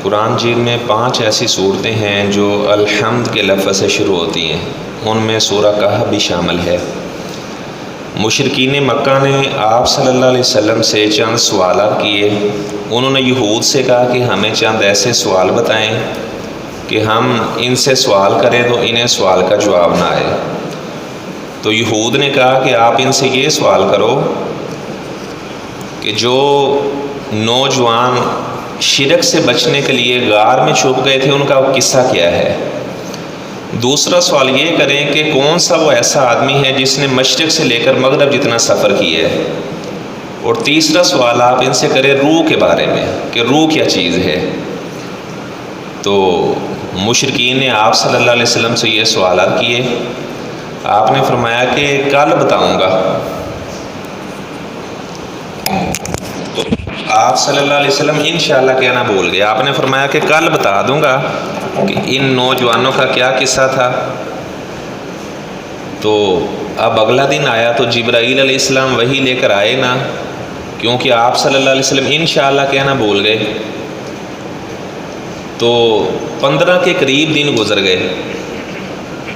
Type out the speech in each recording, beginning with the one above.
قرآن jail میں 5 ایسی صورتیں ہیں جو الحمد کے لفظ سے شروع ہوتی ہیں، ان میں سورہ کہف بھی شامل ہے۔ مشرکین مکہ نے آپ صلی اللہ علیہ وسلم سے چند سوالات کیے۔ انہوں نے یہود سے کہا کہ ہمیں چند ایسے سوال بتائیں کہ ہم ان سے سوال کریں تو انہیں سوال کا جواب نہ آئے۔ تو یہود نے کہا کہ آپ ان سے یہ سوال کرو کہ جو نوجوان شرک سے بچنے کے لیے غار میں چھپ گئے تھے ان کا قصہ کیا ہے۔ دوسرا سوال یہ کریں کہ کون سا وہ ایسا آدمی ہے جس نے مشرق سے لے کر مغرب جتنا سفر کیا ہے۔ اور تیسرا سوال آپ ان سے کریں روح کے بارے میں کہ روح کیا چیز ہے۔ تو مشرکین نے آپ صلی اللہ علیہ وسلم سے یہ سوالات کیے۔ آپ نے فرمایا کہ کل بتاؤں گا۔ تو آپ صلی اللہ علیہ وسلم انشاءاللہ کہنا بھول گئے۔ آپ نے فرمایا کہ کل بتا دوں گا کہ ان نوجوانوں کا کیا قصہ تھا۔ تو اب اگلا دن آیا تو جبرائیل علیہ السلام وہی لے کر آئے نا، کیونکہ آپ صلی اللہ علیہ وسلم انشاءاللہ کہنا بھول گئے۔ تو 15 کے قریب دن گزر گئے۔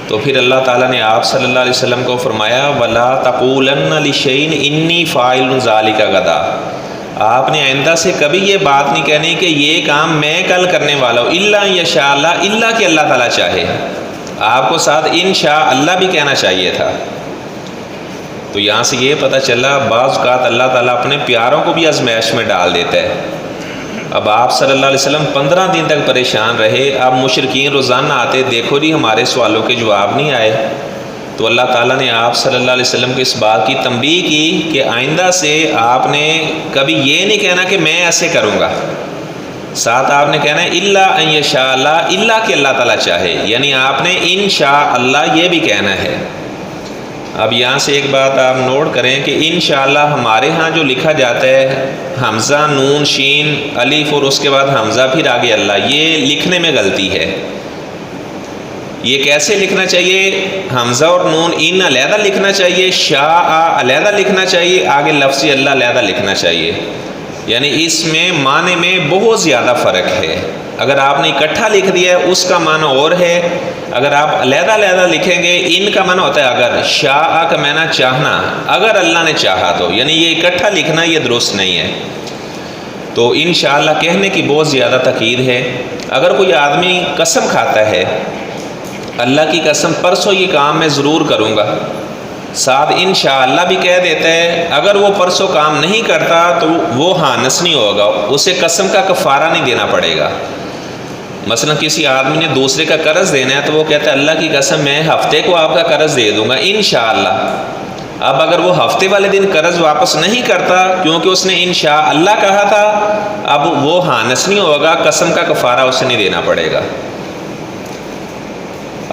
تو پھر اللہ تعالیٰ نے آپ صلی اللہ علیہ وسلم کو فرمایا وَلَا تَقُولَنَّ لِشَيْءٍ إِنِّي فَاعِلٌ ذَلِكَ غَدًا۔ آپ نے آئندہ سے کبھی یہ بات نہیں کہنی کہ یہ کام میں کل کرنے والا ہوں، الا ان یشاء اللہ، اللہ کہ اللہ تعالیٰ چاہے۔ آپ کو ساتھ انشاء اللہ بھی کہنا چاہیے تھا۔ تو یہاں سے یہ پتہ چلا بعض اوقات اللہ تعالیٰ اپنے پیاروں کو بھی آزمائش میں ڈال دیتا ہے۔ اب آپ صلی اللہ علیہ وسلم 15 دن تک پریشان رہے۔ اب مشرکین روزانہ آتے، دیکھو جی ہمارے سوالوں کے جواب نہیں آئے۔ تو اللہ تعالیٰ نے آپ صلی اللہ علیہ وسلم کو اس بات کی تنبیہ کی کہ آئندہ سے آپ نے کبھی یہ نہیں کہنا کہ میں ایسے کروں گا، ساتھ آپ نے کہنا ہے الا ان یشاء اللہ، اللہ کہ اللہ تعالیٰ چاہے، یعنی آپ نے انشاء اللہ یہ بھی کہنا ہے۔ اب یہاں سے ایک بات آپ نوٹ کریں کہ انشاءاللہ ہمارے ہاں جو لکھا جاتا ہے حمزہ نون شین الف اور اس کے بعد حمزہ پھر آگے اللہ، یہ لکھنے میں غلطی ہے۔ یہ کیسے لکھنا چاہیے؟ حمزہ اور نون ان علیحدہ لکھنا چاہیے، شاء علیحدہ لکھنا چاہیے، آگے لفظ اللہ علیحدہ لکھنا چاہیے۔ یعنی اس میں معنی میں بہت زیادہ فرق ہے۔ اگر آپ نے اکٹھا لکھ دیا ہے اس کا معنی اور ہے، اگر آپ علیحدہ علیحدہ لکھیں گے ان کا معنی ہوتا ہے اگر، شاء کا معنی چاہنا، اگر اللہ نے چاہا تو، یعنی یہ اکٹھا لکھنا یہ درست نہیں ہے۔ تو انشاءاللہ کہنے کی بہت زیادہ تاکید ہے۔ اگر کوئی آدمی قسم کھاتا ہے اللہ کی قسم پرسوں یہ کام میں ضرور کروں گا، ساتھ انشاءاللہ بھی کہہ دیتا ہے، اگر وہ پرسوں کام نہیں کرتا تو وہ ہانس نہیں ہوگا، اسے قسم کا کفارہ نہیں دینا پڑے گا۔ مثلا کسی آدمی نے دوسرے کا قرض دینا ہے تو وہ کہتا ہے اللہ کی قسم میں ہفتے کو آپ کا قرض دے دوں گا انشاءاللہ۔ اب اگر وہ ہفتے والے دن قرض واپس نہیں کرتا کیونکہ اس نے انشاءاللہ کہا تھا، اب وہ ہانس نہیں ہوگا، قسم کا کفارہ اسے نہیں دینا پڑے گا۔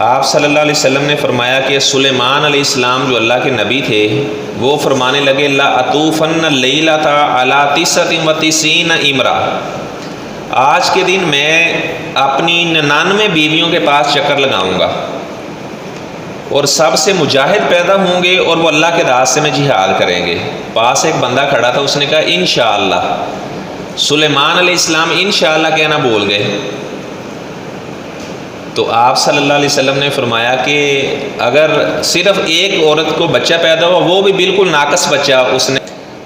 آپ صلی اللہ علیہ وسلم نے فرمایا کہ سلیمان علیہ السلام جو اللہ کے نبی تھے وہ فرمانے لگے لَأَطُوفَنَّ اللَّيْلَةَ عَلَىٰ 99 امرأ، آج کے دن میں اپنی 99 بیویوں کے پاس چکر لگاؤں گا اور سب سے مجاہد پیدا ہوں گے اور وہ اللہ کے راستے میں جہاد کریں گے۔ پاس ایک بندہ کھڑا تھا، اس نے کہا انشاءاللہ۔ سلیمان علیہ السلام انشاءاللہ کہنا بول گئے۔ تو آپ صلی اللہ علیہ وسلم نے فرمایا کہ اگر صرف ایک عورت کو بچہ پیدا ہوا وہ بھی بالکل ناقص بچہ اس نے،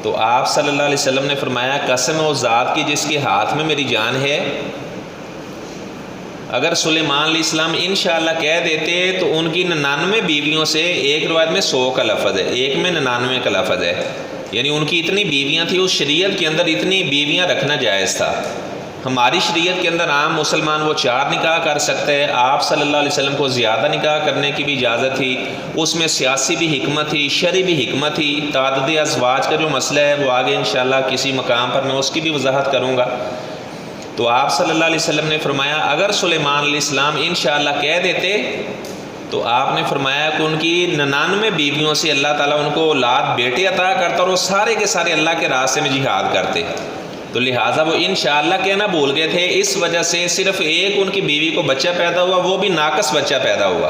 تو آپ صلی اللہ علیہ وسلم نے فرمایا قسم اس ذات کی جس کے ہاتھ میں میری جان ہے، اگر سلیمان علیہ السلام انشاءاللہ کہہ دیتے تو ان کی 99 بیویوں سے ایک روایت میں 100 کا لفظ ہے، ایک میں 99 کا لفظ ہے، یعنی ان کی اتنی بیویاں تھیں، اس شریعت کے اندر اتنی بیویاں رکھنا جائز تھا۔ ہماری شریعت کے اندر عام مسلمان وہ 4 نکاح کر سکتے ہیں، آپ صلی اللہ علیہ وسلم کو زیادہ نکاح کرنے کی بھی اجازت تھی، اس میں سیاسی بھی حکمت تھی، شرعی بھی حکمت تھی۔ تعدد ازواج کا جو مسئلہ ہے وہ آگے انشاءاللہ کسی مقام پر میں اس کی بھی وضاحت کروں گا۔ تو آپ صلی اللہ علیہ وسلم نے فرمایا اگر سلیمان علیہ السلام انشاءاللہ کہہ دیتے تو آپ نے فرمایا کہ ان کی 99 بیویوں سے اللہ تعالیٰ ان کو اولاد بیٹے عطا کرتا اور وہ سارے کے سارے اللہ کے راستے میں جہاد کرتے۔ تو لہٰذا وہ انشاءاللہ کہنا بھول گئے تھے، اس وجہ سے صرف ایک ان کی بیوی کو بچہ پیدا ہوا، وہ بھی ناقص بچہ پیدا ہوا۔